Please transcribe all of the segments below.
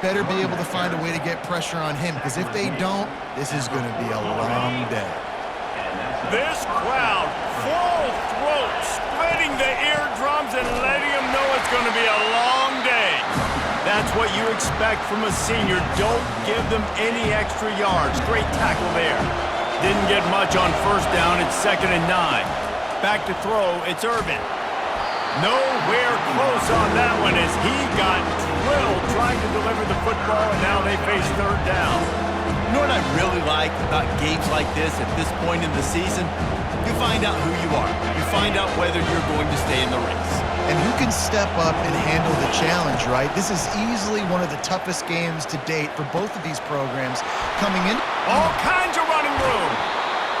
better be able to find a way to get pressure on him, because if they don't, this is going to be a long day. This crowd, full throat, splitting the eardrums and letting them know it's going to be a long day. That's what you expect from a senior. Don't give them any extra yards. Great tackle there. Didn't get much on first down. It's 2nd and 9. Back to throw. It's Irvin. Nowhere close on that one as he got drilled trying to deliver the football, and now they face 3rd down. You know what I really like about games like this at this point in the season? You find out who you are. You find out whether you're going to stay in the race. And who can step up and handle the challenge, right? This is easily one of the toughest games to date for both of these programs coming in. All kinds of running room.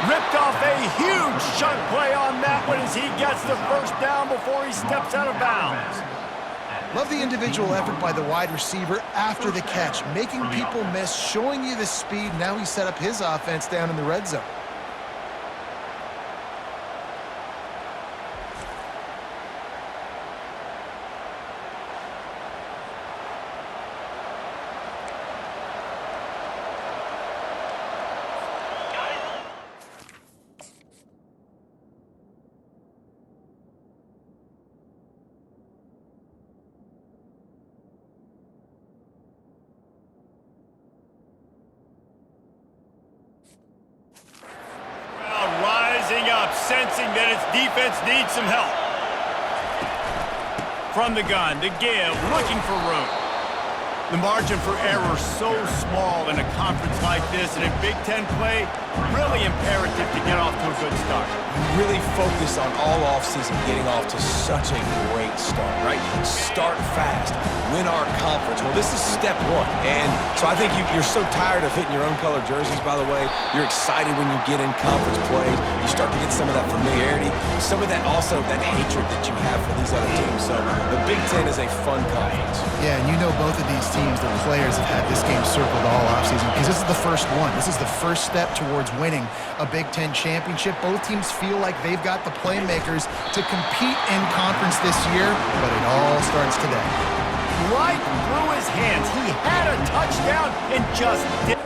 Ripped off a huge chunk play on that one as he gets the first down before he steps out of bounds. Love the individual effort by the wide receiver after the catch, making people miss, showing you the speed. Now he set up his offense down in the red zone. Sensing that its defense needs some help. From the gun, to give, looking for room. The margin for error so small in a conference like this, and in Big Ten play, really imperative to get off to a good start. You really focus on all offseason getting off to such a great start, right? Start fast, win our conference. Well, this is step one, and so I think you're so tired of hitting your own color jerseys, by the way. You're excited when you get in conference play. You start to get some of that familiarity, some of that also that hatred that you have for these other teams. So the Big Ten is a fun conference. Yeah, and you know both of these teams, the players have had this game circled all offseason because this is the first one. This is the first step towards winning a Big Ten championship. Both teams feel like they've got the playmakers to compete in conference this year, but it all starts today. Right through his hands. He had a touchdown and just didn't.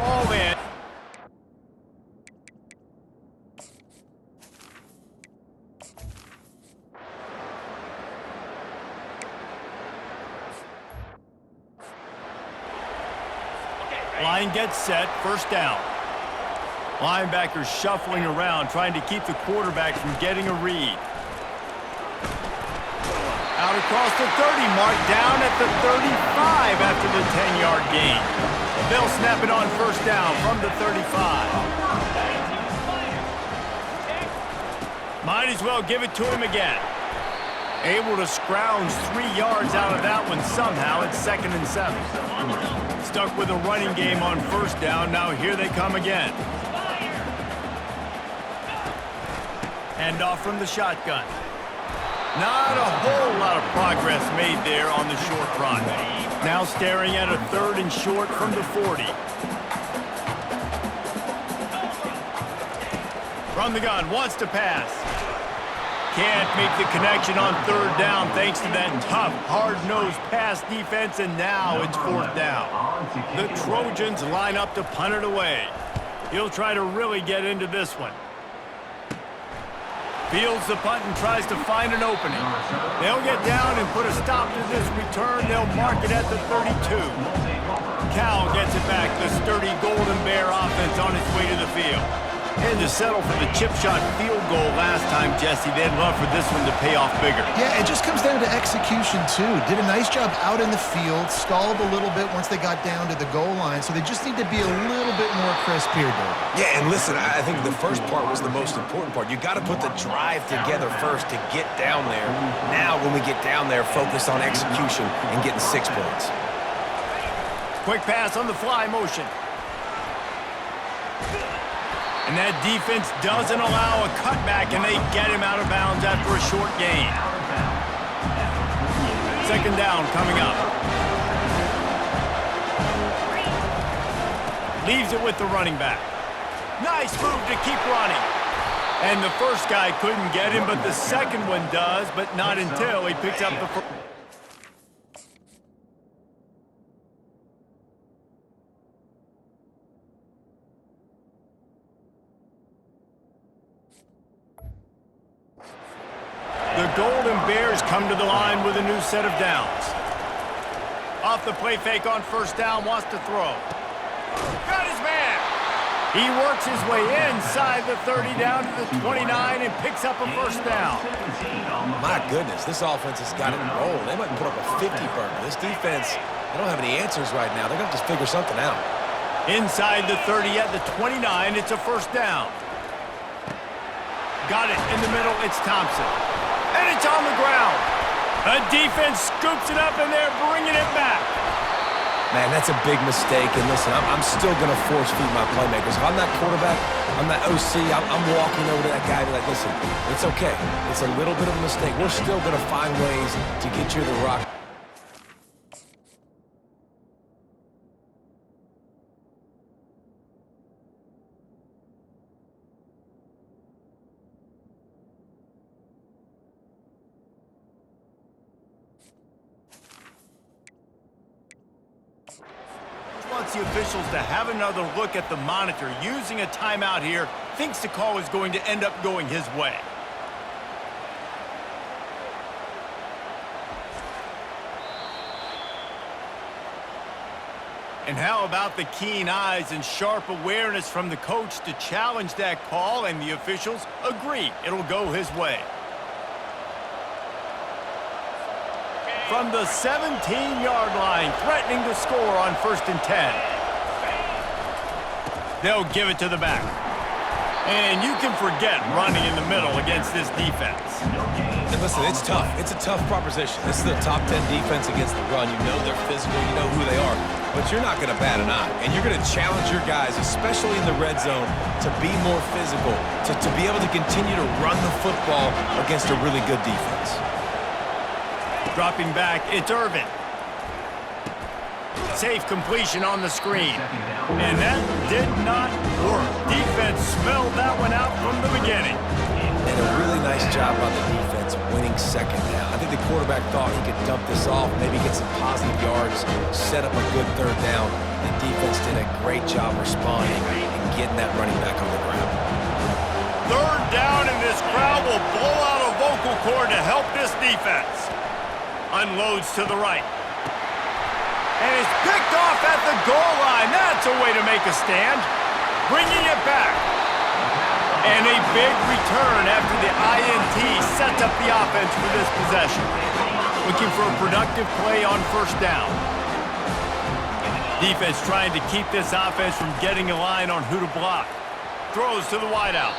All in. Line gets set, first down. Linebackers shuffling around, trying to keep the quarterback from getting a read. Out across the 30 mark, down at the 35 after the 10-yard gain. They'll snap it on first down from the 35. Might as well give it to him again. Able to scrounge 3 yards out of that one somehow. It's 2nd and 7. Stuck with a running game on first down. Now here they come again. Hand off from the shotgun. Not a whole lot of progress made there on the short run. Now staring at a 3rd and short from the 40. From the gun, wants to pass. Can't make the connection on 3rd down thanks to that tough, hard-nosed pass defense, and now it's 4th down. The Trojans line up to punt it away. He'll try to really get into this one. Fields the punt and tries to find an opening. They'll get down and put a stop to this return. They'll mark it at the 32. Cal gets it back. The sturdy Golden Bear offense on its way to the field. And to settle for the chip shot field goal last time, Jesse, they'd love for this one to pay off bigger. Yeah, it just comes down to execution, too. Did a nice job out in the field, stalled a little bit once they got down to the goal line, so they just need to be a little bit more crisp here, David. Yeah, and listen, I think the first part was the most important part. You got to put the drive together first to get down there. Now, when we get down there, focus on execution and getting 6 points. Quick pass on the fly motion. And that defense doesn't allow a cutback, and they get him out of bounds after a short gain. Second down coming up. Leaves it with the running back. Nice move to keep running. And the first guy couldn't get him, but the second one does, but not until he picks up the first. The Golden Bears come to the line with a new set of downs. Off the play fake on first down, wants to throw. Got his man. He works his way inside the 30 down to the 29 and picks up a first down. My goodness, this offense has got it rolling. They might put up a 50-burger. This defense, they don't have any answers right now. They're going to just figure something out. Inside the 30 at the 29, it's a first down. Got it in the middle, it's Thompson. And it's on the ground. The defense scoops it up, and they're bringing it back. Man, that's a big mistake. And listen, I'm still going to force feed my playmakers. If I'm that quarterback, I'm that OC, I'm walking over to that guy and be like, listen, it's okay. It's a little bit of a mistake. We're still going to find ways to get you to the rock. Wants the officials to have another look at the monitor. Using a timeout here, thinks the call is going to end up going his way. And how about the keen eyes and sharp awareness from the coach to challenge that call, and the officials agree it'll go his way. From the 17-yard line, threatening to score on 1st and 10. They'll give it to the back. And you can forget running in the middle against this defense. And listen, it's tough. It's a tough proposition. This is the top 10 defense against the run. You know they're physical. You know who they are. But you're not going to bat an eye. And you're going to challenge your guys, especially in the red zone, to be more physical, to be able to continue to run the football against a really good defense. Dropping back, it's Irvin. Safe completion on the screen. And that did not work. Defense smelled that one out from the beginning. And a really nice job by the defense winning second down. I think the quarterback thought he could dump this off, maybe get some positive yards, set up a good third down. The defense did a great job responding and getting that running back on the ground. Third down, and this crowd will blow out a vocal cord to help this defense. Unloads to the right. And it's picked off at the goal line. That's a way to make a stand. Bringing it back. And a big return after the INT sets up the offense for this possession. Looking for a productive play on first down. Defense trying to keep this offense from getting a line on who to block. Throws to the wideout.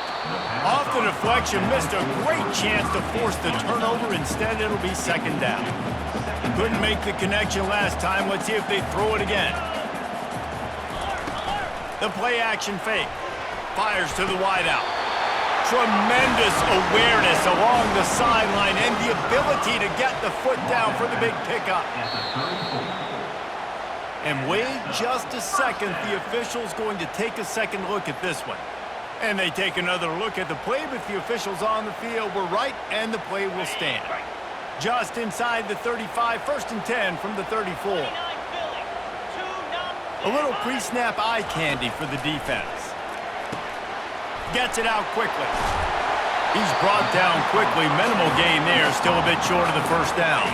Off the deflection, missed a great chance to force the turnover. Instead, it'll be second down. Couldn't make the connection last time. Let's see if they throw it again. The play action fake. Fires to the wideout. Tremendous awareness along the sideline and the ability to get the foot down for the big pickup. And wait just a second. The official's going to take a second look at this one. And they take another look at the play, but the officials on the field were right, and the play will stand. Just inside the 35, 1st and 10 from the 34. A little pre-snap eye candy for the defense. Gets it out quickly. He's brought down quickly. Minimal gain there, still a bit short of the first down.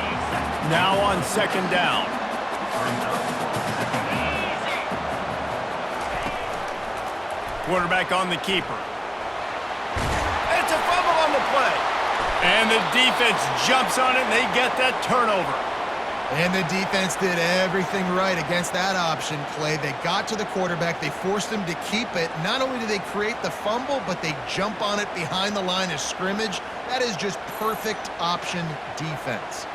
Now on second down. Quarterback on the keeper. It's a fumble on the play. And the defense jumps on it, and they get that turnover. And the defense did everything right against that option play. They got to the quarterback. They forced him to keep it. Not only did they create the fumble, but they jump on it behind the line of scrimmage. That is just perfect option defense.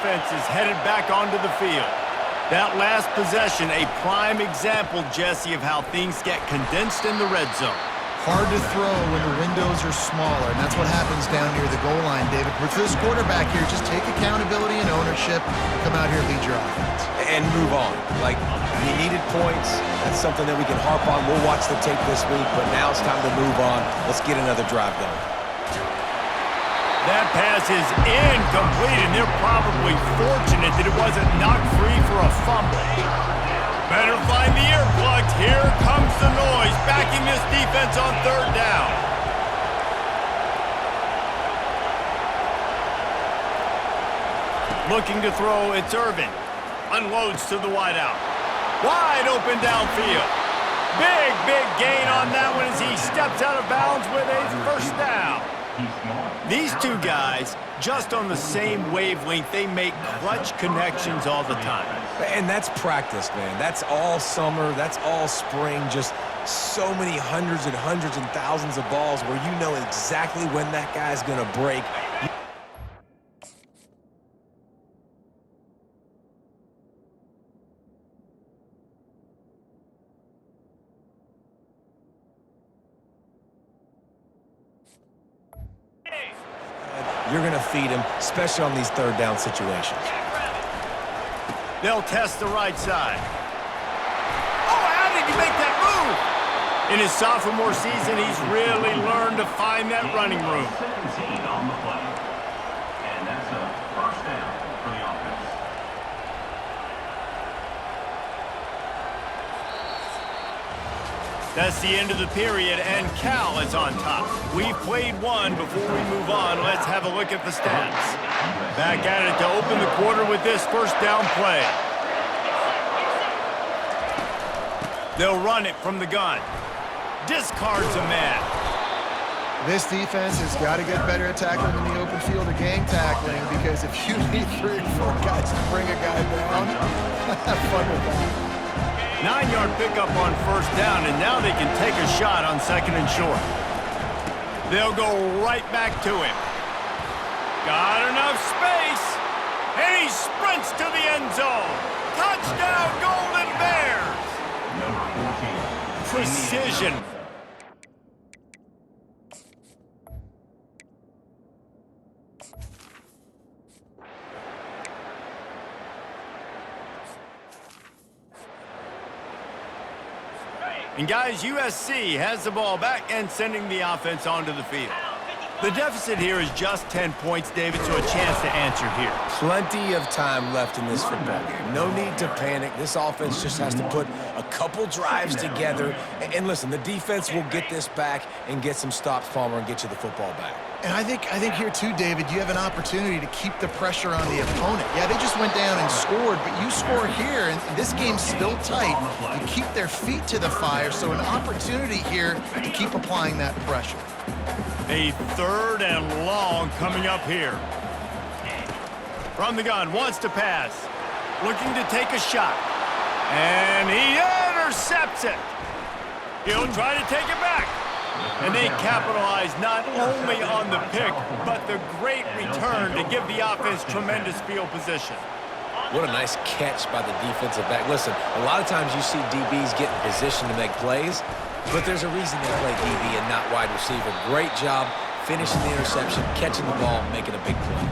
offense is headed back onto the field. That last possession, a prime example, Jesse, of how things get condensed in the red zone. Hard to throw when the windows are smaller, and that's what happens down near the goal line, David. With this quarterback here, just take accountability and ownership, come out here and lead your offense. And move on. Like, he needed points. That's something that we can harp on. We'll watch the tape this week, but now it's time to move on. Let's get another drive going. That pass is incomplete, and they're probably fortunate that it wasn't knocked free for a fumble. Better find the earplugs. Here comes the noise, backing this defense on third down. Looking to throw, it's Irvin. Unloads to the wideout. Wide open downfield. Big gain on that one as he steps out of bounds with a first down. These two guys, just on the same wavelength, they make clutch connections all the time. And that's practice, man. That's all summer. That's all spring. Just so many hundreds and thousands of balls where you know exactly when that guy's going to break. You're going to feed him, especially on these third down situations. They'll test the right side. Oh, how did he make that move? In his sophomore season, he's really learned to find that running room. On the play. And that's a first down for the offense. That's the end of the period, and Cal is on top. We've played one. Before we move on, let's have a look at the stats. Back at it to open the quarter with this first down play. They'll run it from the gun. Discards a man. This defense has got to get better at tackling in the open field or gang tackling, because if you need 3 or 4 guys to bring a guy down, have fun with that. 9-yard pickup on first down, and now they can take a shot on second and short. They'll go right back to him. Got enough space, and he sprints to the end zone. Touchdown, Golden Bears! Number 14. Precision. And guys, USC has the ball back and sending the offense onto the field. The deficit here is just 10 points, David, so a chance to answer here. Plenty of time left in this football game. No need to panic. This offense just has to put a couple drives together. And listen, the defense will get this back and get some stops, Palmer, and get you the football back. And I think here too, David, you have an opportunity to keep the pressure on the opponent. Yeah, they just went down and scored, but you score here, and this game's still tight. You keep their feet to the fire, so an opportunity here to keep applying that pressure. A third and long coming up here. From the gun, wants to pass. Looking to take a shot. And he intercepts it. He'll try to take it back. And they capitalize not only on the pick, but the great return to give the offense tremendous field position. What a nice catch by the defensive back. Listen, a lot of times you see DBs get in position to make plays, but there's a reason they play DB and not wide receiver. Great job finishing the interception, catching the ball, making a big play.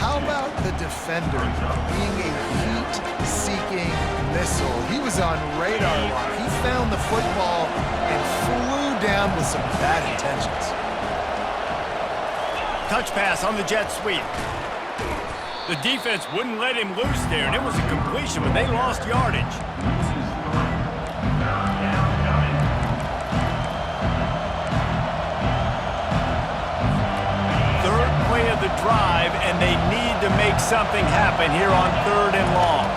How about the defender being a heat-seeking missile? He was on radar lock. He found the football and flew down with some bad intentions. Touch pass on the jet sweep. The defense wouldn't let him loose there, and it was a completion, but they lost yardage. Third play of the drive, and they need to make something happen here on third and long.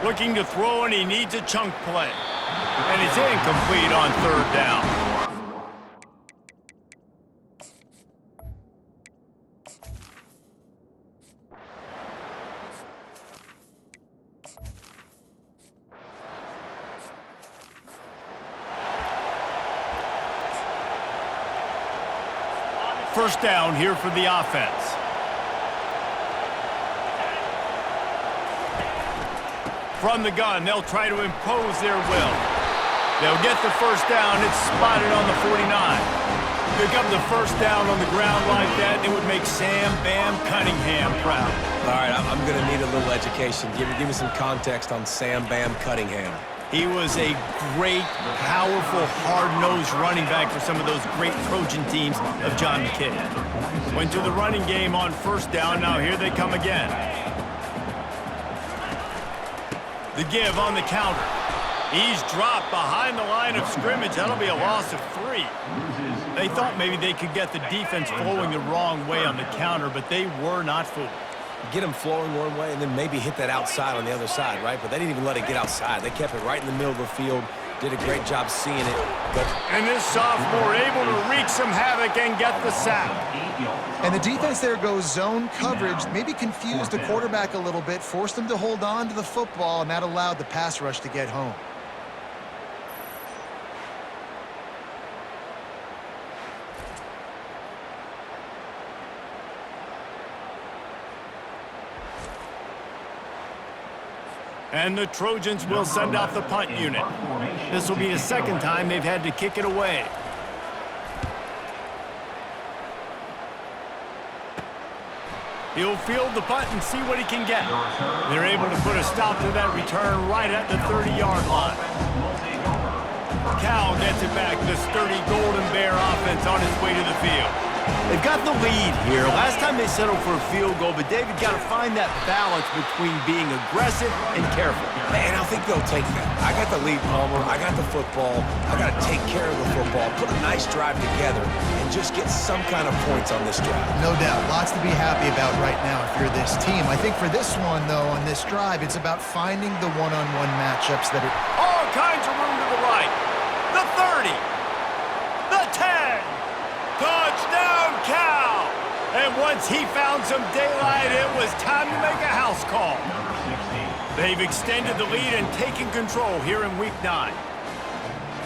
Looking to throw, and he needs a chunk play. And it's incomplete on third down. First down here for the offense. From the gun, they'll try to impose their will. They'll get the first down. It's spotted on the 49. Pick up the first down on the ground like that, it would make Sam Bam Cunningham proud. All right, I'm going to need a little education. Give me some context on Sam Bam Cunningham. He was a great, powerful, hard-nosed running back for some of those great Trojan teams of John McKay. Went to the running game on first down. Now here they come again. The give on the counter. He's dropped behind the line of scrimmage. That'll be a loss of 3. They thought maybe they could get the defense flowing the wrong way on the counter, but they were not fooled. Get them flowing one way and then maybe hit that outside on the other side, right? But they didn't even let it get outside. They kept it right in the middle of the field. Did a great job seeing it. But and this sophomore able to wreak some havoc and get the sack. And the defense there goes zone coverage, maybe confused the quarterback a little bit, forced him to hold on to the football, and that allowed the pass rush to get home. And the Trojans will send out the punt unit. This will be the second time they've had to kick it away. He'll field the punt and see what he can get. They're able to put a stop to that return right at the 30-yard line. Cal gets it back. The sturdy Golden Bear offense on its way to the field. They've got the lead here. Last time they settled for a field goal, but David got to find that balance between being aggressive and careful. man, I think they'll take that. I got the lead, Palmer. I got the football. I got to take care of the football, put a nice drive together, and just get some kind of points on this drive. No doubt. Lots to be happy about right now if you're this team. I think for this one, though, on this drive, it's about finding the one-on-one matchups that are... All kinds of room to the right. The 30. The 10. Touchdown, Cal. And once he found some daylight, it was time to make a house call. They've extended the lead and taken control here in Week 9.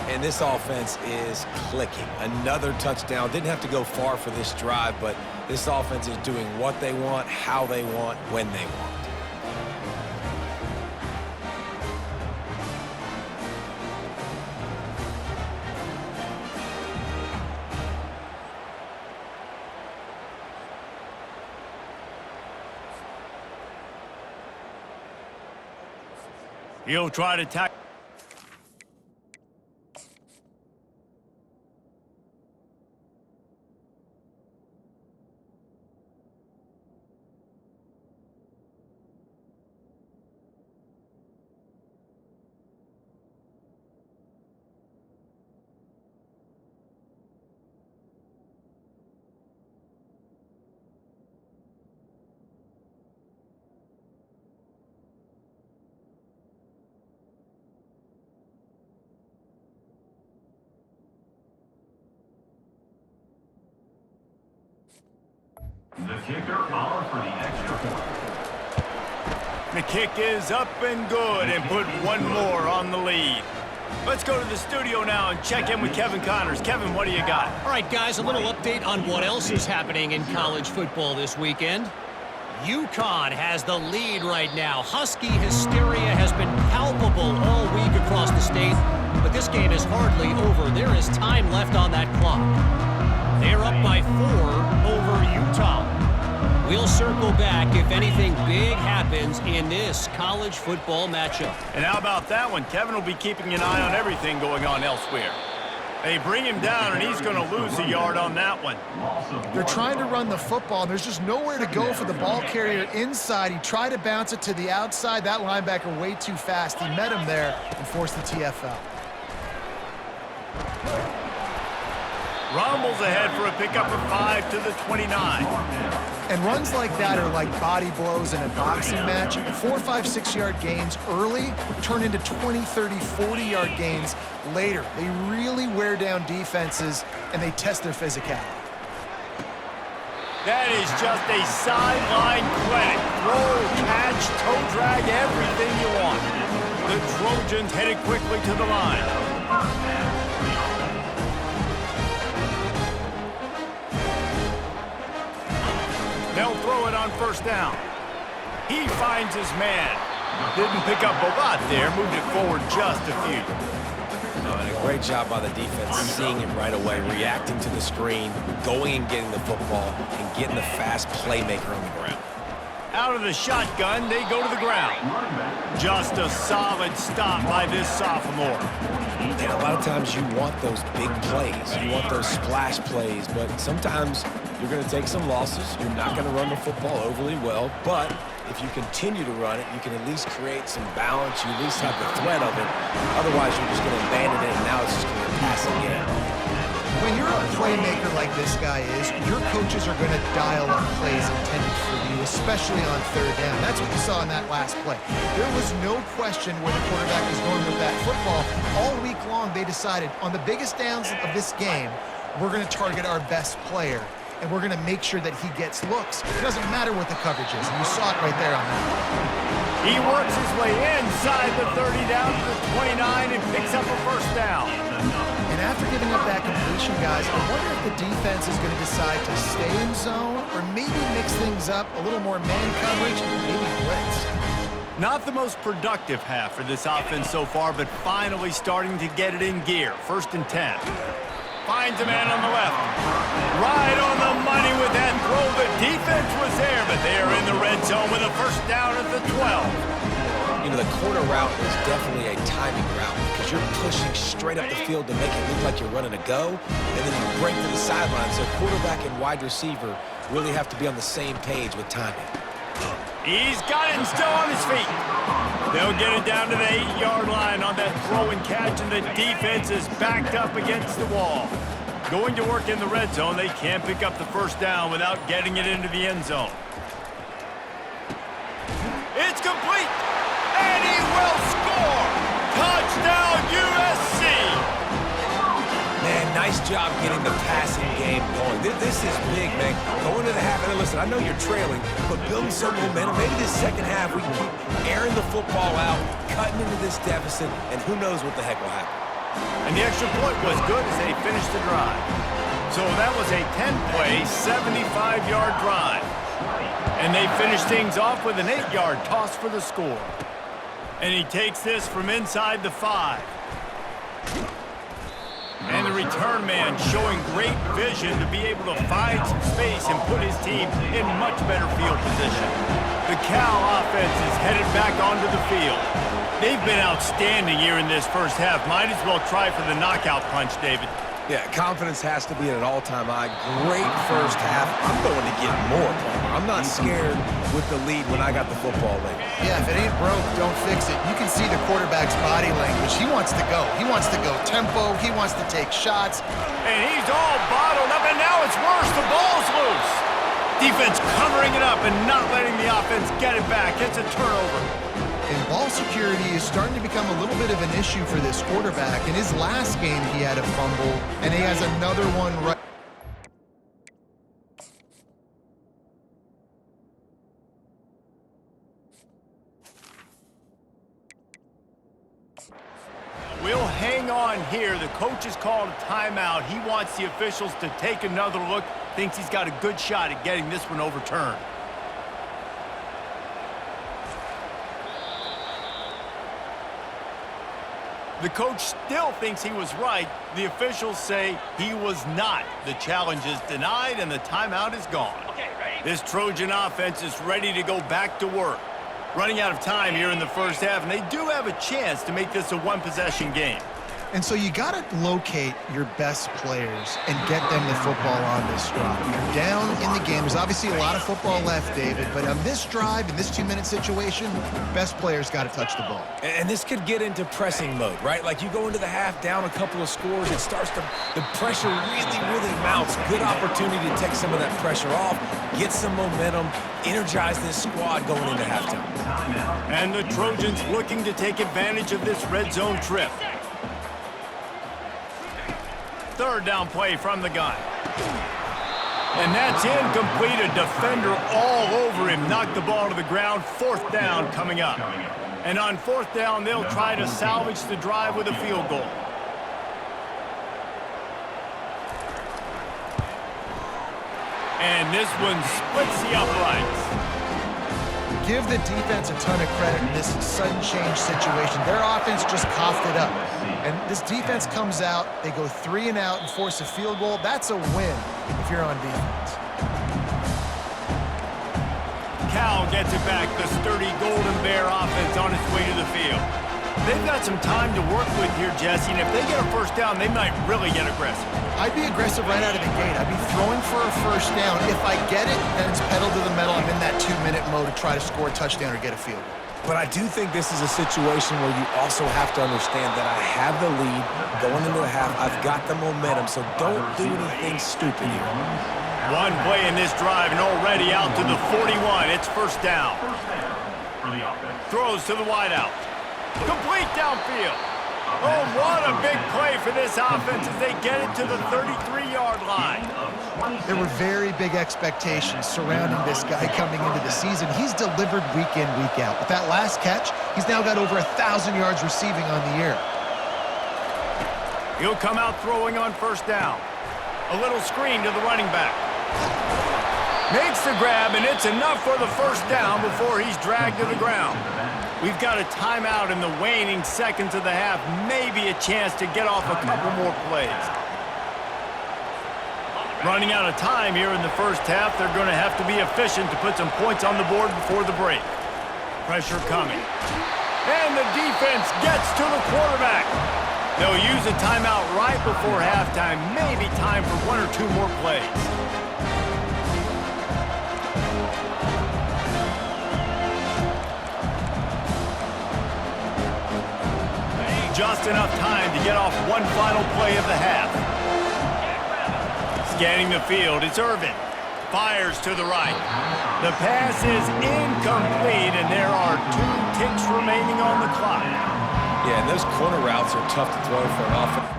And this offense is clicking. Another touchdown. Didn't have to go far for this drive, but this offense is doing what they want, how they want, when they want. He'll try to tackle. The kicker on for the extra point. The kick is up and good and put one more on the lead. Let's go to the studio now and check in with Kevin Connors. Kevin, what do you got? All right, guys, a little update on what else is happening in college football this weekend. UConn has the lead right now. Husky hysteria has been palpable all week across the state, but this game is hardly over. There is time left on that clock. They're up by 4 over Utah. We'll circle back if anything big happens in this college football matchup. And how about that one? Kevin will be keeping an eye on everything going on elsewhere. They bring him down, and he's going to lose a yard on that one. They're trying to run the football, and there's just nowhere to go for the ball carrier inside. He tried to bounce it to the outside. That linebacker way too fast. He met him there and forced the TFL. Rumbles ahead for a pickup of 5 to the 29. And runs like that are like body blows in a boxing match. 4, 5, 6-yard gains early turn into 20, 30, 40-yard gains later. They really wear down defenses, and they test their physicality. That is just a sideline clinic. Throw, catch, toe drag, everything you want. The Trojans headed quickly to the line. They'll throw it on first down. He finds his man. Didn't pick up a lot there, moved it forward just a few. And a great job by the defense seeing it right away, reacting to the screen, going and getting the football, and getting the fast playmaker on the ground. Out of the shotgun, they go to the ground. Just a solid stop by this sophomore. And a lot of times you want those big plays. You want those splash plays, but sometimes you're going to take some losses. You're not going to run the football overly well, but if you continue to run it, you can at least create some balance. You at least have the threat of it. Otherwise, you're just going to abandon it, and now it's just going to be a passing game. When you're a playmaker like this guy is, your coaches are going to dial up plays intended for you, especially on third down. That's what you saw in that last play. There was no question where the quarterback was going with that football. All week long, they decided on the biggest downs of this game, we're going to target our best player, and we're going to make sure that he gets looks. It doesn't matter what the coverage is, and you saw it right there on that play. He works his way inside the 30 down to the 29 and picks up a first down. And after giving up that completion, guys, I wonder if the defense is going to decide to stay in zone or maybe mix things up, a little more man coverage, maybe blitz. Not the most productive half for this offense so far, but finally starting to get it in gear. 1st and 10. Finds a man on the left. Right on the money with that throw. The defense was there, but they are in the red zone with a first down at the 12. You know, the corner route is definitely a timing route because you're pushing straight up the field to make it look like you're running a go, and then you break to the sideline. So quarterback and wide receiver really have to be on the same page with timing. He's got it and still on his feet. They'll get it down to the 8-yard line on that throw and catch, and the defense is backed up against the wall. Going to work in the red zone, they can't pick up the first down without getting it into the end zone. It's complete, and he will score! Touchdown, USC! Man, nice job getting the passing game going. This is big, man. Going to the half, and listen, I know you're trailing, but building some momentum. Maybe this second half we can keep airing the football out, cutting into this deficit, and who knows what the heck will happen. And the extra point was good as they finished the drive. So that was a 10-play, 75-yard drive. And they finished things off with an 8-yard toss for the score. And he takes this from inside the 5. And the return man showing great vision to be able to find some space and put his team in much better field position. The Cal offense is headed back onto the field. They've been outstanding here in this first half. Might as well try for the knockout punch, David. Yeah, confidence has to be at an all-time high. Great first half. I'm going to get more, Palmer. I'm not scared with the lead when I got the football late. Yeah, if it ain't broke, don't fix it. You can see the quarterback's body language. He wants to go. He wants to go tempo. He wants to take shots. And he's all bottled up, and now it's worse. The ball's loose. Defense covering it up and not letting the offense get it back. It's a turnover. And ball security is starting to become a little bit of an issue for this quarterback. In his last game, he had a fumble, and he has another one right. We'll hang on here. The coach has called a timeout. He wants the officials to take another look. Thinks he's got a good shot at getting this one overturned. The coach still thinks he was right. The officials say he was not. The challenge is denied, and the timeout is gone. This Trojan offense is ready to go back to work. Running out of time here in the first half, and they do have a chance to make this a one-possession game. And so you got to locate your best players and get them the football on this drive. You're down in the game. There's obviously a lot of football left, David, but on this drive, in this 2-minute situation, best players got to touch the ball. And this could get into pressing mode, right? Like you go into the half down a couple of scores, it starts to, the pressure really mounts. Good opportunity to take some of that pressure off, get some momentum, energize this squad going into halftime. And the Trojans looking to take advantage of this red zone trip. Third down play from the gun. And that's incomplete. A defender all over him. Knocked the ball to the ground. 4th down coming up. And on 4th down, they'll try to salvage the drive with a field goal. And this one splits the uprights. Give the defense a ton of credit in this sudden change situation. Their offense just coughed it up. And this defense comes out, they go 3 and out and force a field goal. That's a win if you're on defense. Cal gets it back. The sturdy Golden Bear offense on its way to the field. They've got some time to work with here, Jesse, and if they get a first down, they might really get aggressive. I'd be aggressive right out of the gate. I'd be throwing for a first down. If I get it, then it's pedal to the metal. I'm in that 2-minute mode to try to score a touchdown or get a field goal. But I do think this is a situation where you also have to understand that I have the lead going into the half. I've got the momentum, so don't do anything stupid here. One play in this drive and already out to the 41. It's first down. For the offense. Throws to the wideout. Complete downfield. Oh, what a big play for this offense as they get it to the 33-yard line. There were very big expectations surrounding this guy coming into the season. He's delivered week in, week out. With that last catch, he's now got over 1,000 yards receiving on the year. He'll come out throwing on first down. A little screen to the running back. Makes the grab, and it's enough for the first down before he's dragged to the ground. We've got a timeout in the waning seconds of the half. Maybe a chance to get off a couple more plays. Running out of time here in the first half. They're going to have to be efficient to put some points on the board before the break. Pressure coming. And the defense gets to the quarterback. They'll use a timeout right before halftime. Maybe time for 1 or 2 more plays. Just enough time to get off one final play of the half. Scanning the field, it's Irvin. Fires to the right. The pass is incomplete, and there are 2 ticks remaining on the clock. Yeah, and those corner routes are tough to throw for an offense.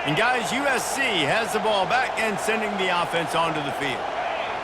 And guys, USC has the ball back and sending the offense onto the field.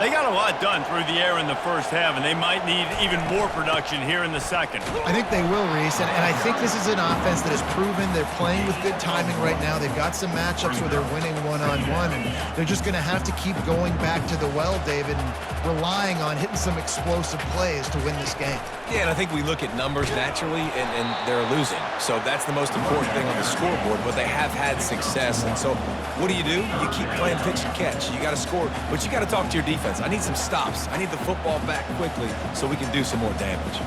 They got a lot done through the air in the first half, and they might need even more production here in the second. I think they will, Reese, and I think this is an offense that has proven they're playing with good timing right now. They've got some matchups where they're winning one-on-one, and they're just going to have to keep going back to the well, David, and relying on hitting some explosive plays to win this game. Yeah, and I think we look at numbers naturally, and they're losing. So that's the most important thing on the scoreboard, but they have had success. And so what do? You keep playing pitch and catch. You got to score, but you got to talk to your defense. I need some stops. I need the football back quickly so we can do some more damage.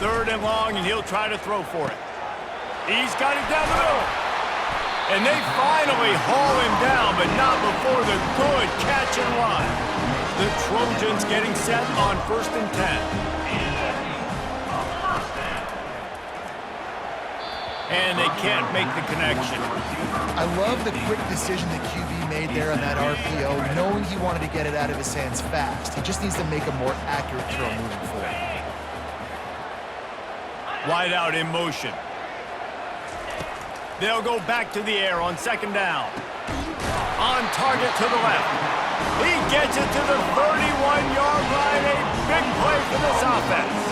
3rd and long, and he'll try to throw for it. He's got it down the middle. And they finally haul him down, but not before the good catch and run. The Trojans getting set on 1st and 10. And they can't make the connection. I love the quick decision that QB made there on that RPO, knowing he wanted to get it out of his hands fast. He just needs to make a more accurate throw moving forward. Wide out in motion. They'll go back to the air on 2nd down. On target to the left. He gets it to the 31-yard line. A big play for this offense.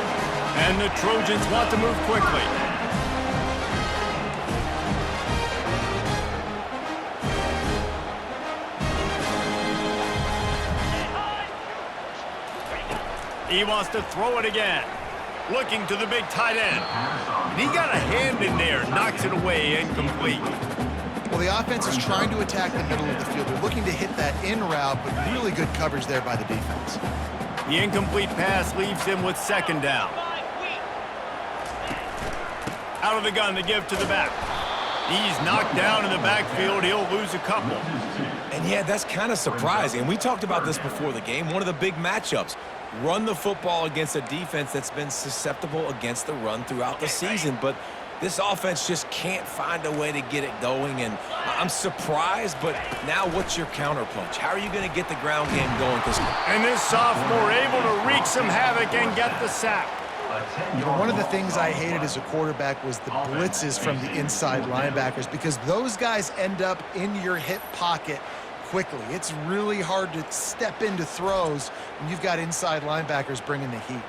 And the Trojans want to move quickly. He wants to throw it again. Looking to the big tight end. And he got a hand in there, knocks it away, incomplete. Well, the offense is trying to attack the middle of the field. They're looking to hit that in route, but really good coverage there by the defense. The incomplete pass leaves him with 2nd down. Out of the gun to give to the back. He's knocked down in the backfield. He'll lose a couple. And yeah, that's kind of surprising. We talked about this before the game. One of the big matchups. Run the football against a defense that's been susceptible against the run throughout the season. But This offense just can't find a way to get it going, and I'm surprised, but now what's your counterpunch? How are you going to get the ground game going? And this sophomore able to wreak some havoc and get the sack. You know, one of the things I hated as a quarterback was the blitzes from the inside linebackers, because those guys end up in your hip pocket quickly. It's really hard to step into throws when you've got inside linebackers bringing the heat.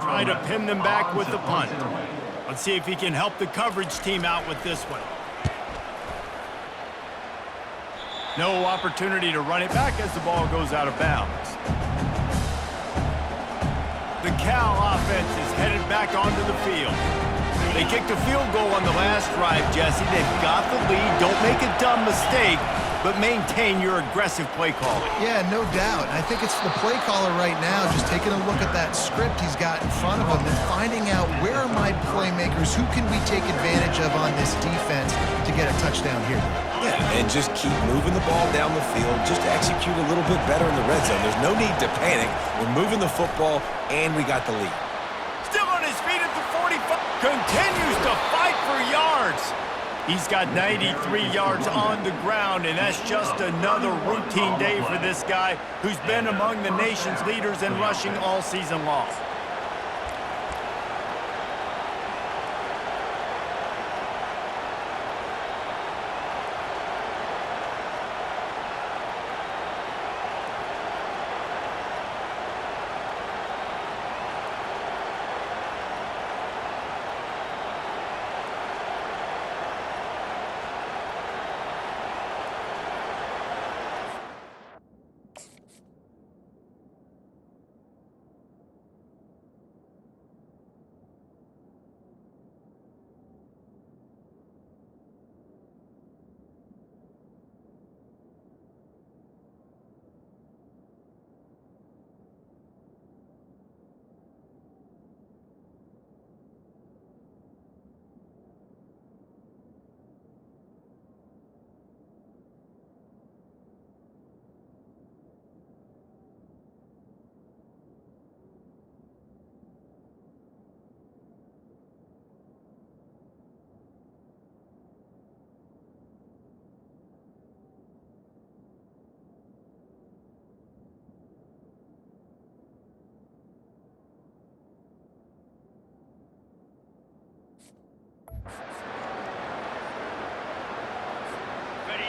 Try to pin them back with the punt. Let's see if he can help the coverage team out with this one. No opportunity to run it back as the ball goes out of bounds. The Cal offense is headed back onto the field. They kicked a field goal on the last drive, Jesse. They've got the lead. Don't make a dumb mistake, but maintain your aggressive play calling. Yeah, no doubt. I think it's the play caller right now just taking a look at that script he's got in front of him and finding out, where are my playmakers? Who can we take advantage of on this defense to get a touchdown here? Yeah, and just keep moving the ball down the field. Just execute a little bit better in the red zone. There's no need to panic. We're moving the football, and we got the lead. Still on his feet at the 45. Continues to fight for yards. He's got 93 yards on the ground, and that's just another routine day for this guy who's been among the nation's leaders in rushing all season long.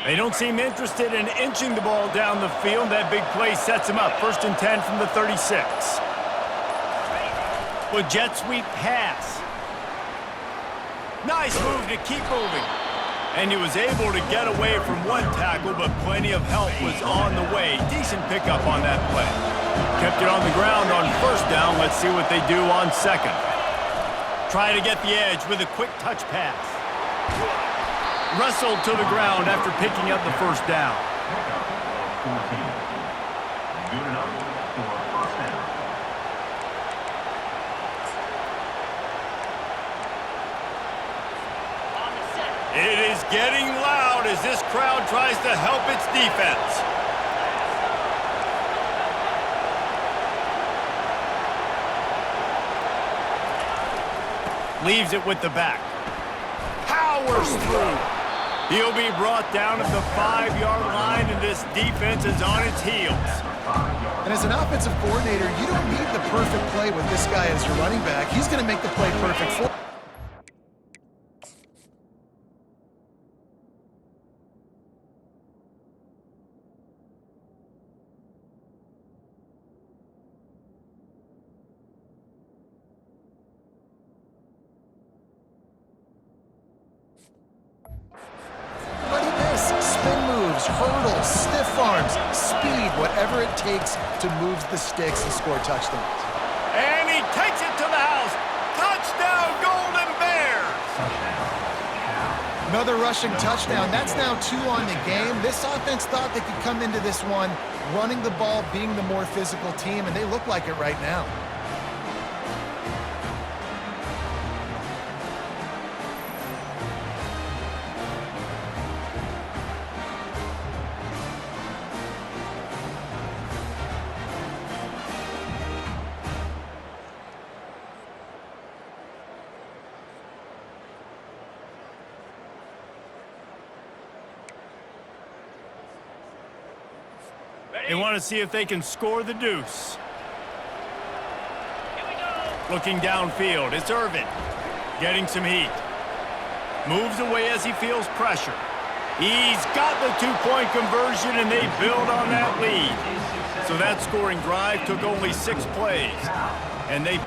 They don't seem interested in inching the ball down the field. That big play sets him up. 1st and 10 from the 36. With jet sweep pass. Nice move to keep moving. And he was able to get away from one tackle, but plenty of help was on the way. Decent pickup on that play. Kept it on the ground on 1st down. Let's see what they do on 2nd. Try to get the edge with a quick touch pass. Wrestled to the ground after picking up the 1st down. Good enough for 1st down. It is getting loud as this crowd tries to help its defense. Leaves it with the back. Powers through. He'll be brought down at the 5-yard line, and this defense is on its heels. And as an offensive coordinator, you don't need the perfect play with this guy as your running back. He's going to make the play perfect for you. But moves, hurdles, stiff arms, speed, whatever it takes to move the sticks and score touchdowns. And he takes it to the house. Touchdown, Golden Bears! Another rushing touchdown. That's now 2 on the game. This offense thought they could come into this one running the ball, being the more physical team, and they look like it right now. They want to see if they can score the deuce. Looking downfield, it's Irvin. Getting some heat. Moves away as he feels pressure. He's got the 2-point conversion, and they build on that lead. So that scoring drive took only 6 plays. And they...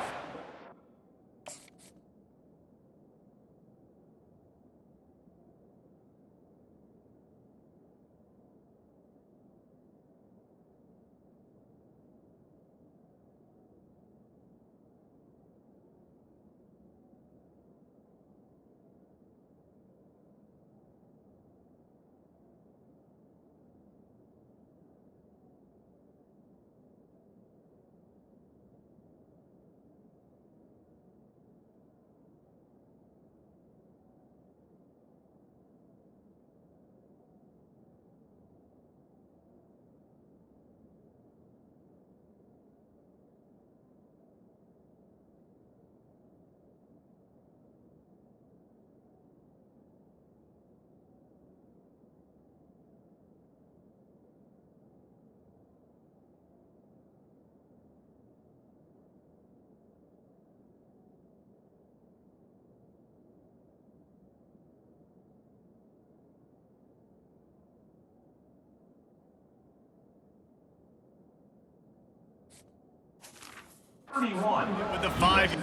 with the 5.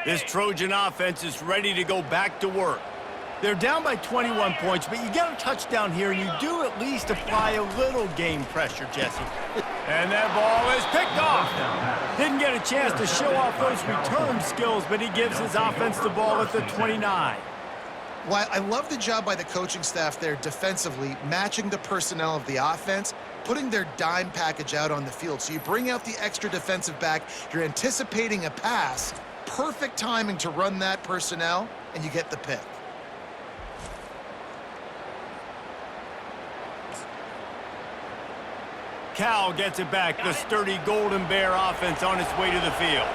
This Trojan offense is ready to go back to work. They're down by 21 points, but you get a touchdown here, and you do at least apply a little game pressure, Jesse. And that ball is picked off. Didn't get a chance to show off those return skills, but he gives his offense the ball at the 29. Well, I love the job by the coaching staff there defensively, matching the personnel of the offense, putting their dime package out on the field. So you bring out the extra defensive back, you're anticipating a pass, perfect timing to run that personnel, and you get the pick. Cal gets it back, the sturdy Golden Bear offense on its way to the field.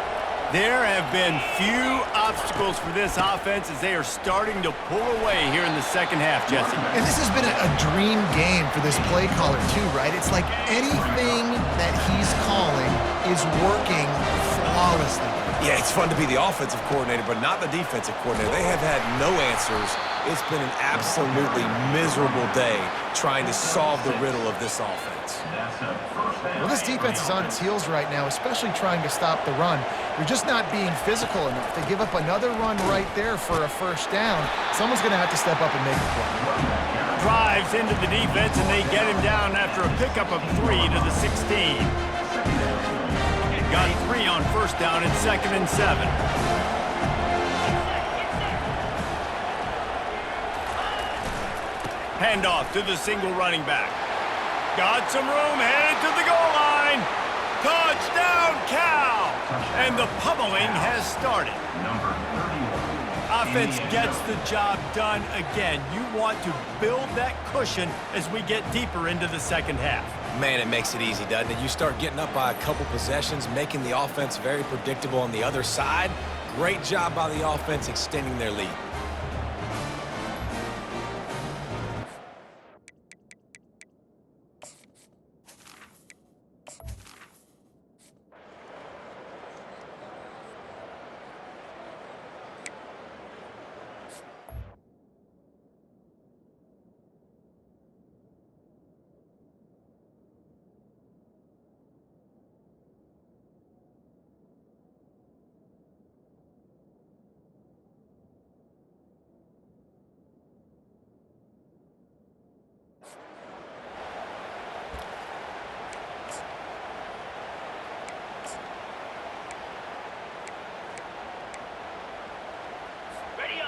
There have been few obstacles for this offense as they are starting to pull away here in the second half, Jesse. And this has been a dream game for this play caller too, right? It's like anything that he's calling is working flawlessly. Yeah, it's fun to be the offensive coordinator, but not the defensive coordinator. They have had no answers. It's been an absolutely miserable day trying to solve the riddle of this offense. Well, this defense is on its heels right now, especially trying to stop the run. They're just not being physical enough. They give up another run right there for a first down. Someone's going to have to step up and make a play. Drives into the defense, and they get him down after a pickup of 3 to the 16. Got 3 on first down and 2nd and 7. Handoff to the single running back. Got some room, headed to the goal line. Touchdown, Cal! And the pummeling has started. Offense gets the job done again. You want to build that cushion as we get deeper into the second half. Man, it makes it easy, doesn't it? You start getting up by a couple possessions, making the offense very predictable on the other side. Great job by the offense extending their lead.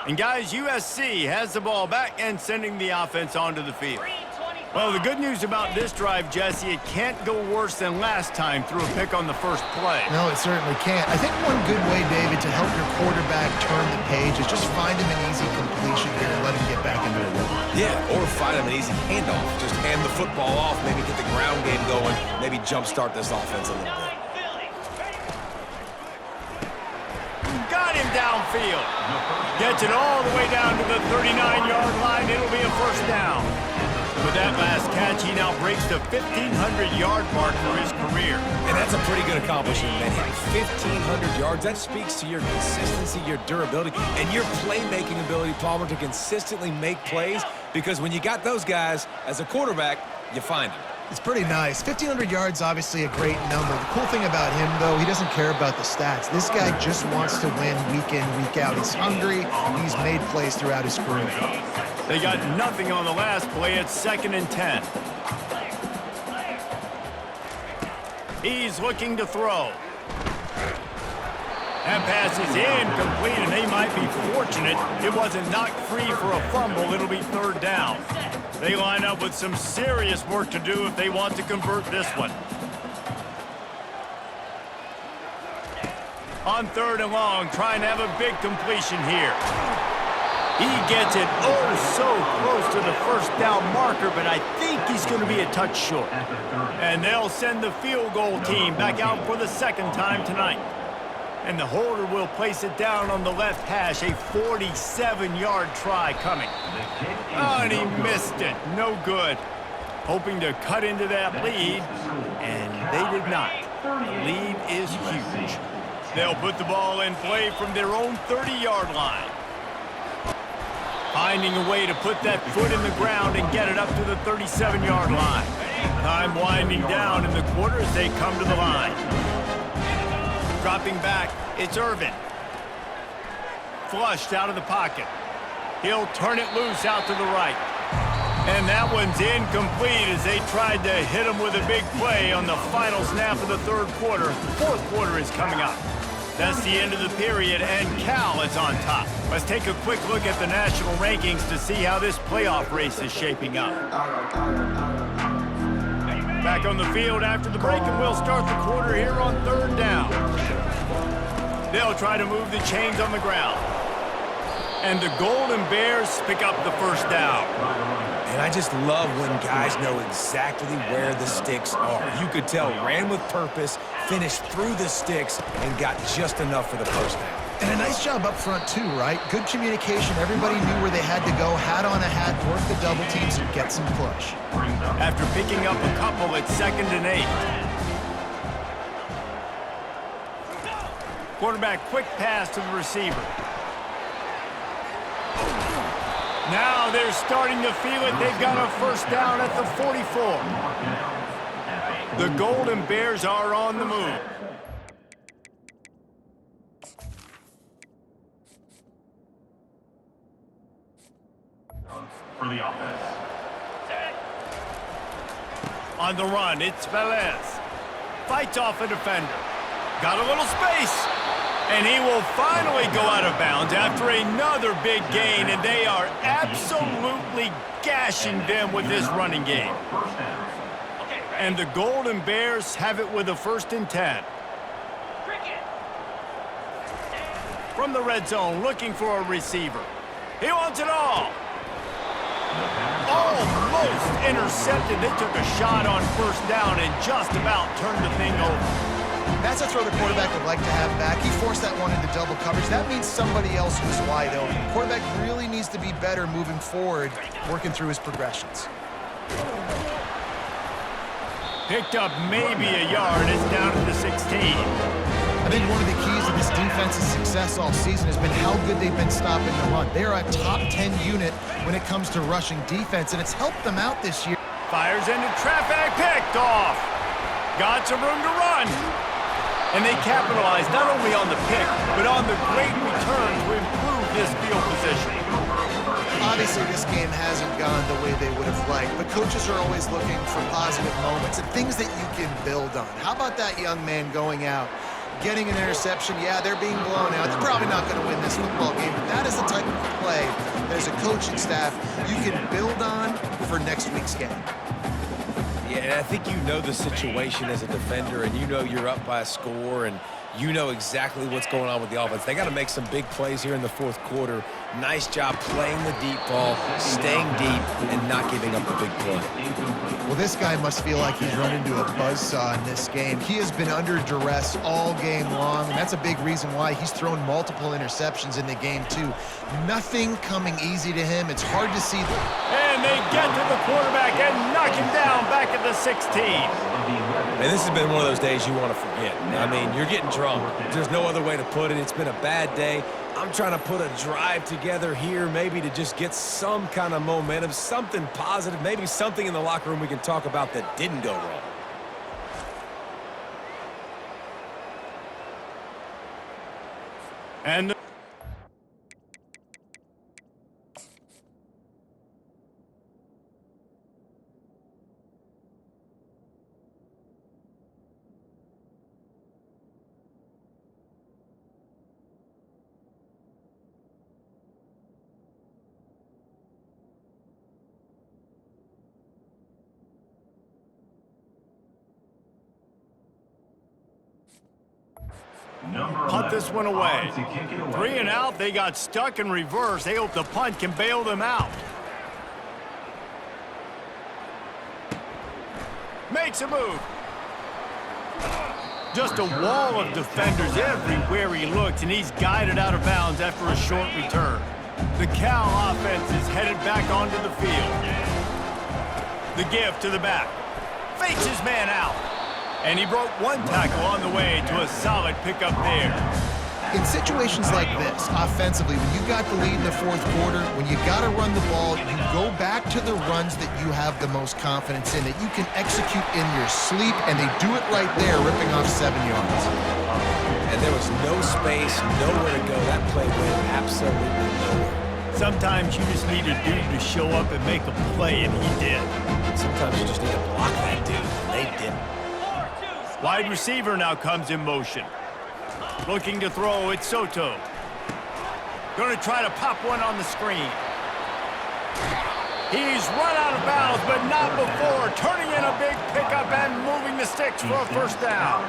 And guys, USC has the ball back and sending the offense onto the field. Well, the good news about this drive, Jesse, it can't go worse than last time through a pick on the first play. No, it certainly can't. I think one good way, David, to help your quarterback turn the page is just find him an easy completion here and let him get back into the rhythm. Yeah, or find him an easy handoff. Just hand the football off, maybe get the ground game going, maybe jumpstart this offense a little bit. Got him downfield. Gets it all the way down to the 39-yard line. It'll be a first down. With that last catch, he now breaks the 1,500-yard mark for his career. And that's a pretty good accomplishment, man. Hitting 1,500 yards, that speaks to your consistency, your durability, and your playmaking ability, Palmer, to consistently make plays. Because when you got those guys, as a quarterback, you find them. It's pretty nice. 1,500 yards, obviously a great number. The cool thing about him, though, he doesn't care about the stats. This guy just wants to win week in, week out. He's hungry. He's made plays throughout his career. They got nothing on the last play. It's 2nd and 10. He's looking to throw. That pass is incomplete, and they might be fortunate it wasn't knocked free for a fumble. It'll be 3rd down. They line up with some serious work to do if they want to convert this one. On 3rd and long, trying to have a big completion here. He gets it so close to the first down marker, but I think he's going to be a touch short. And they'll send the field goal team back out for the 2nd time tonight. And the holder will place it down on the left hash, a 47-yard try coming. Oh, and he missed it. No good. Hoping to cut into that lead, and they did not. The lead is huge. They'll put the ball in play from their own 30-yard line. Finding a way to put that foot in the ground and get it up to the 37-yard line. Time winding down in the quarter as they come to the line. Dropping back, it's Irvin. Flushed out of the pocket. He'll turn it loose out to the right. And that one's incomplete as they tried to hit him with a big play on the final snap of the 3rd quarter. 4th quarter is coming up. That's the end of the period, and Cal is on top. Let's take a quick look at the national rankings to see how this playoff race is shaping up. Back on the field after the break, and we'll start the quarter here on 3rd down. They'll try to move the chains on the ground. And the Golden Bears pick up the first down. And I just love when guys know exactly where the sticks are. You could tell, ran with purpose, finished through the sticks, and got just enough for the first down. And a nice job up front, too, right? Good communication. Everybody knew where they had to go, hat on a hat, work the double teams, and get some push. After picking up a couple, it's 2nd and 8. Quarterback quick pass to the receiver. Now they're starting to feel it. They've got a first down at the 44. The Golden Bears are on the move. For the offense. On the run, it's Velez. Fights off a defender. Got a little space. And he will finally go out of bounds after another big gain, and they are absolutely gashing them with this running game. And the Golden Bears have it with a 1st and 10. From the red zone, looking for a receiver. He wants it all. Almost intercepted. They took a shot on 1st down and just about turned the thing over. That's a throw the quarterback would like to have back. He forced that one into double coverage. That means somebody else was wide open. The quarterback really needs to be better moving forward, working through his progressions. Picked up maybe a yard. It's down to the 16. I think one of the keys to this defense's success all season has been how good they've been stopping the run. They are a top 10 unit when it comes to rushing defense, and it's helped them out this year. Fires into traffic, picked off. Got some room to run. And they capitalized not only on the pick, but on the great return to improve this field position. Obviously, this game hasn't gone the way they would have liked, but coaches are always looking for positive moments and things that you can build on. How about that young man going out getting an interception. Yeah, they're being blown out. They're probably not going to win this football game, but that is the type of play that as a coaching staff you can build on for next week's game. Yeah, and I think you know the situation as a defender, and you know you're up by a score, and you know exactly what's going on with the offense. They got to make some big plays here in the fourth quarter. Nice job playing the deep ball, staying deep, and not giving up the big play. Well, this guy must feel like he's run into a buzzsaw in this game. He has been under duress all game long, and that's a big reason why he's thrown multiple interceptions in the game, too. Nothing coming easy to him. It's hard to see. And they get to the quarterback and knock him down back at the 16. And this has been one of those days you want to forget. I mean, you're getting drunk. There's no other way to put it. It's been a bad day. I'm trying to put a drive together here, maybe to just get some kind of momentum, something positive, maybe something in the locker room we can talk about that didn't go wrong. And punt this one away. 3 and out. They got stuck in reverse. They hope the punt can bail them out. Makes a move. Just a wall of defenders everywhere he looks, and he's guided out of bounds after a short return. The Cal offense is headed back onto the field. The give to the back. Fakes his man out. And he broke one tackle on the way to a solid pickup there. In situations like this, offensively, when you got the lead in the fourth quarter, when you got to run the ball, you go back to the runs that you have the most confidence in, that you can execute in your sleep, and they do it right there, ripping off 7 yards. And there was no space, nowhere to go. That play went absolutely nowhere. Sometimes you just need a dude to show up and make a play, and he did. Sometimes you just need to block that dude, and they didn't. Wide receiver now comes in motion. Looking to throw, it's Soto. Going to try to pop one on the screen. He's run out of bounds, but not before. Turning in a big pickup and moving the sticks for a first down.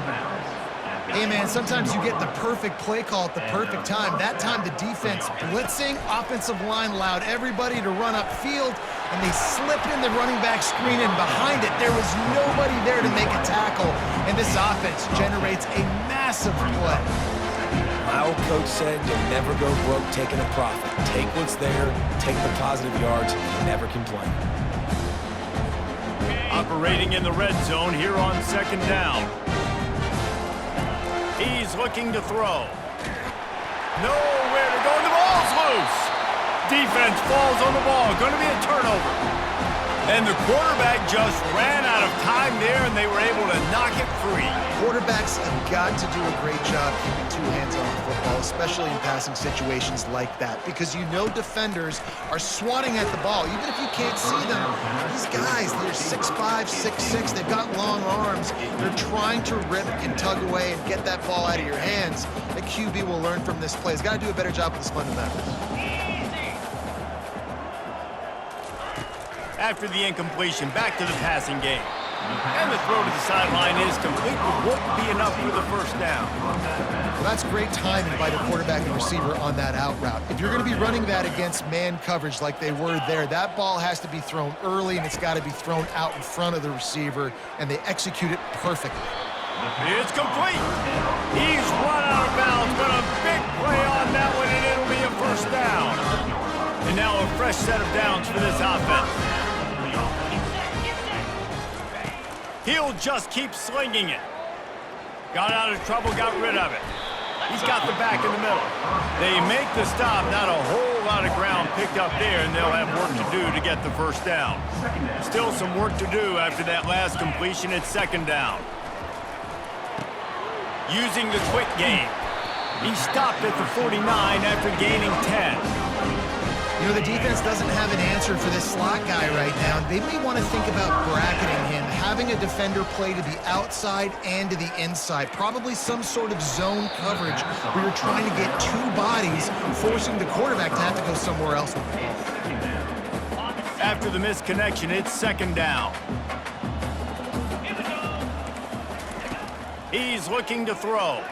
Hey, man, sometimes you get the perfect play call at the perfect time. That time, the defense blitzing, offensive line allowed everybody to run upfield, and they slip in the running back screen, and behind it, there was nobody there to make a tackle, and this offense generates a massive play. My old coach said you'll never go broke taking a profit. Take what's there, take the positive yards, and never complain. Operating in the red zone here on second down. He's looking to throw. Nowhere to go, and the ball's loose. Defense falls on the ball. Going to be a turnover. And the quarterback just ran out of time there, and they were able to knock it free. Quarterbacks have got to do a great job keeping 2 hands on the football, especially in passing situations like that, because you know defenders are swatting at the ball. Even if you can't see them, these guys, they're 6'5", 6'6", they've got long arms. They're trying to rip and tug away and get that ball out of your hands. The QB will learn from this play. He's got to do a better job with his fundamentals. After the incompletion, back to the passing game. And the throw to the sideline is complete, but won't be enough for the first down. Well, that's great timing by the quarterback and receiver on that out route. If you're going to be running that against man coverage like they were there, that ball has to be thrown early, and it's got to be thrown out in front of the receiver, and they execute it perfectly. It's complete. He's run out of bounds, but a big play on that one, and it'll be a first down. And now a fresh set of downs for this offense. He'll just keep slinging it. Got out of trouble, got rid of it. He's got the back in the middle. They make the stop, not a whole lot of ground picked up there, and they'll have work to do to get the first down. Still some work to do after that last completion at second down. Using the quick game. He stopped at the 49 after gaining 10. You know, the defense doesn't have an answer for this slot guy right now. They may want to think about bracketing him, having having a defender play to the outside and to the inside. Probably some sort of zone coverage where you're trying to get two bodies, forcing the quarterback to have to go somewhere else with the ball. After the missed connection, it's second down. He's looking to throw.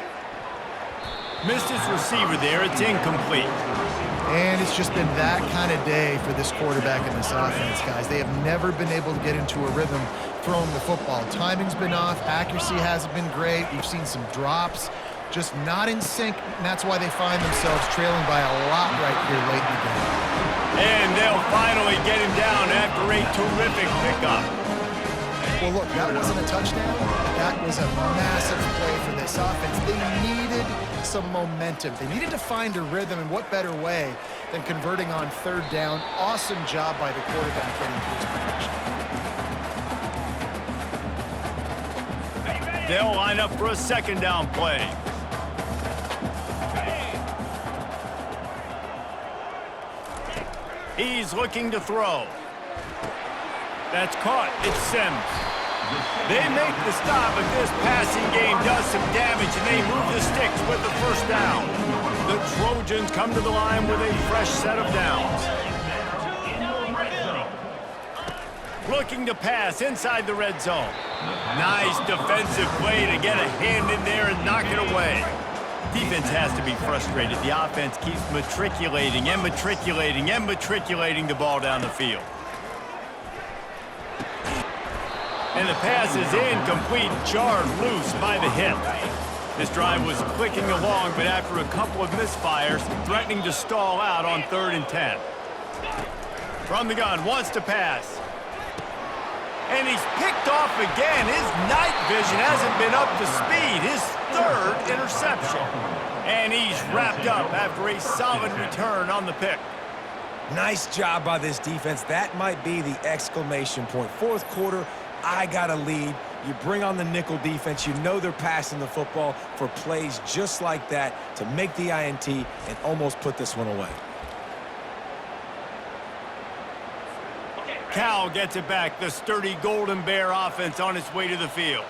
Missed his receiver there. It's incomplete. And it's just been that kind of day for this quarterback and this offense, guys. They have never been able to get into a rhythm throwing the football. Timing's been off. Accuracy hasn't been great. We've seen some drops. Just not in sync, and that's why they find themselves trailing by a lot right here late in the game. And they'll finally get him down after a terrific pickup. Well, look, that wasn't a touchdown. That was a massive play for this offense. They needed some momentum. They needed to find a rhythm, and what better way than converting on third down. Awesome job by the quarterback getting to his position. They'll line up for a second down play. He's looking to throw. That's caught. It's Sims. They make the stop, but this passing game does some damage, and they move the sticks with the first down. The Trojans come to the line with a fresh set of downs. Looking to pass inside the red zone. Nice defensive play to get a hand in there and knock it away. Defense has to be frustrated. The offense keeps matriculating and matriculating and matriculating the ball down the field. And the pass is incomplete, jarred loose by the hip. This drive was clicking along, but after a couple of misfires, threatening to stall out on 3rd and 10. From the gun, wants to pass. And he's picked off again. His night vision hasn't been up to speed. His 3rd interception. And he's wrapped up after a solid return on the pick. Nice job by this defense. That might be the exclamation point. Fourth quarter, I got a lead. You bring on the nickel defense. You know they're passing the football for plays just like that to make the INT and almost put this one away. Cal gets it back. The sturdy Golden Bear offense on its way to the field.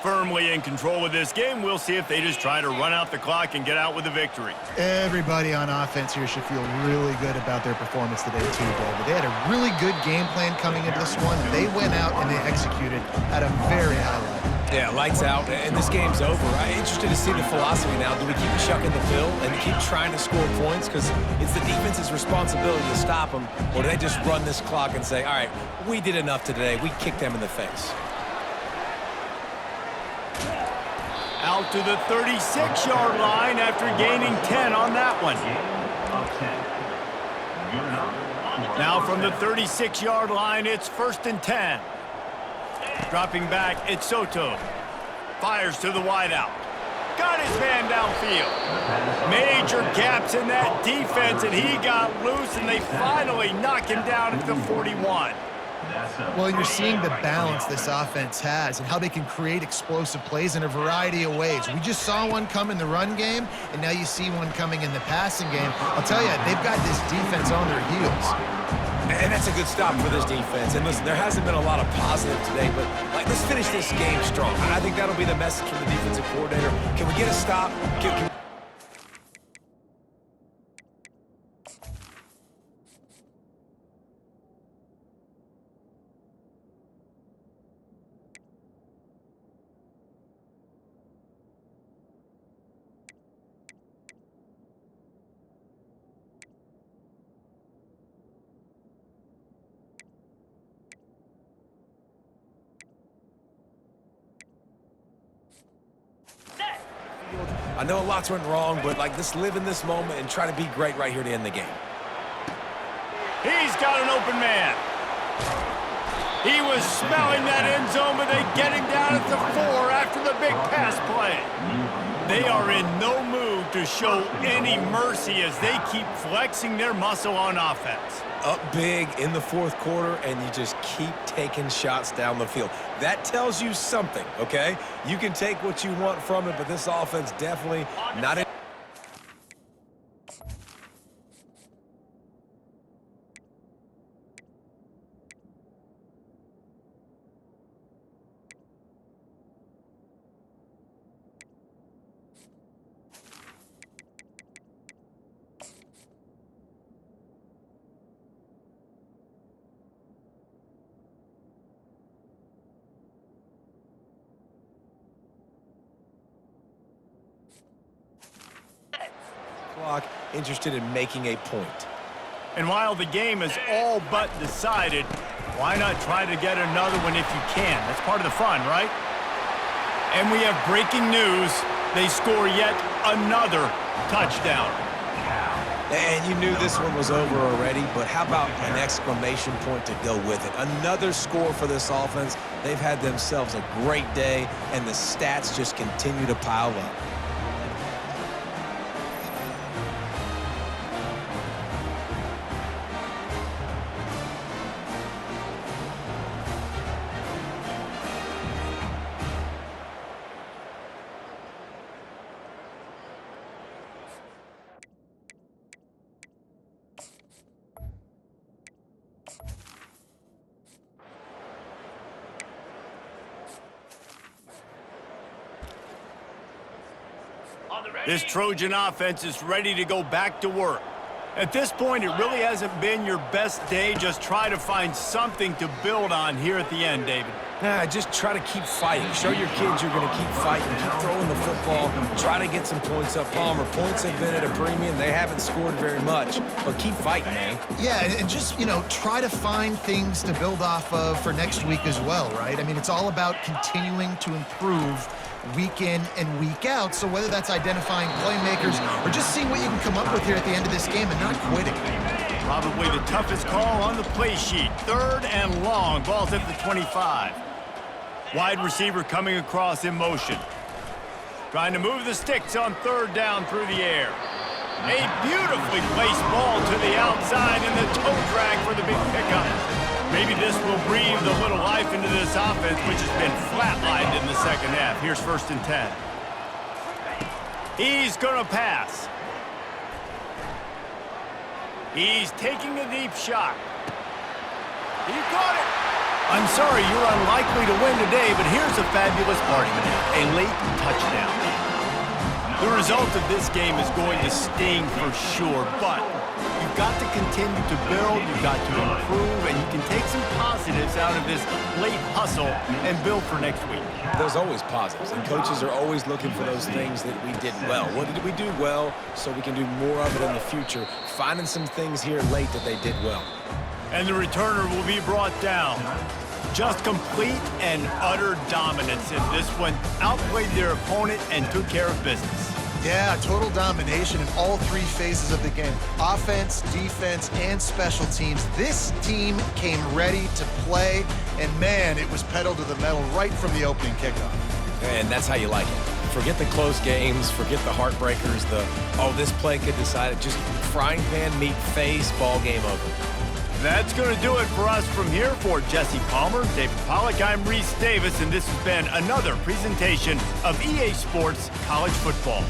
Firmly in control of this game. We'll see if they just try to run out the clock and get out with a victory. Everybody on offense here should feel really good about their performance today, too, David. They had a really good game plan coming into this one. They went out and they executed at a very high level. Yeah, lights out, and this game's over. I'm interested to see the philosophy now. Do we keep chucking the pill and keep trying to score points? Because it's the defense's responsibility to stop them. Or do they just run this clock and say, all right, we did enough today. We kicked them in the face. Out to the 36-yard line after gaining 10 on that one. Now from the 36-yard line, it's 1st and 10. Dropping back, it's Soto. Fires to the wideout. Got his man downfield. Major gaps in that defense, and he got loose, and they finally knock him down at the 41. Well, you're seeing the balance this offense has and how they can create explosive plays in a variety of ways. We just saw one come in the run game, and now you see one coming in the passing game. I'll tell you, they've got this defense on their heels. And that's a good stop for this defense. And listen, there hasn't been a lot of positive today, but let's finish this game strong. I think that'll be the message from the defensive coordinator. Can we get a stop? I know lots went wrong, but let's live in this moment and try to be great right here to end the game. He's got an open man. He was smelling that end zone, but they get him down at the 4 after the big pass play. They are in no mood to show any mercy as they keep flexing their muscle on offense. Up big in the fourth quarter, and you just keep taking shots down the field. That tells you something, okay? You can take what you want from it, but this offense definitely not in. Clock interested in making a point. And while the game is all but decided, why not try to get another one if you can? That's part of the fun, right? And we have breaking news. They score yet another touchdown. And you knew this one was over already, but how about an exclamation point to go with it? Another score for this offense. They've had themselves a great day, and the stats just continue to pile up. This Trojan offense is ready to go back to work. At this point, it really hasn't been your best day. Just try to find something to build on here at the end, David. Just try to keep fighting. Show your kids you're going to keep fighting. Keep throwing the football. Try to get some points up. Palmer, points have been at a premium. They haven't scored very much, but keep fighting, man. Yeah, and just, you know, try to find things to build off of for next week as well, right? I mean, it's all about continuing to improve week in and week out. So whether that's identifying playmakers or just seeing what you can come up with here at the end of this game and not quitting. Probably the toughest call on the play sheet. 3rd and long. Ball's at the 25. Wide receiver coming across in motion. Trying to move the sticks on 3rd down through the air. A beautifully placed ball to the outside and the toe drag for the big pickup. Maybe this will breathe a little life into this offense, which has been flatlined in the second half. Here's 1st and 10. He's going to pass. He's taking a deep shot. He caught it. I'm sorry, you're unlikely to win today, but here's a fabulous party. A late touchdown. The result of this game is going to sting for sure, but you've got to continue to build, you've got to improve, and you can take some positives out of this late hustle and build for next week. There's always positives, and coaches are always looking for those things that we did well. What did we do well so we can do more of it in the future? Finding some things here late that they did well. And the returner will be brought down. Just complete and utter dominance in this one. Outplayed their opponent and took care of business. Yeah, total domination in all 3 phases of the game. Offense, defense, and special teams. This team came ready to play, and man, it was pedal to the metal right from the opening kickoff. And that's how you like it. Forget the close games, forget the heartbreakers, this play could decide it. Just frying pan meet face, ball game over. That's going to do it for us from here. For Jesse Palmer, David Pollack, I'm Reese Davis, and this has been another presentation of EA Sports College Football.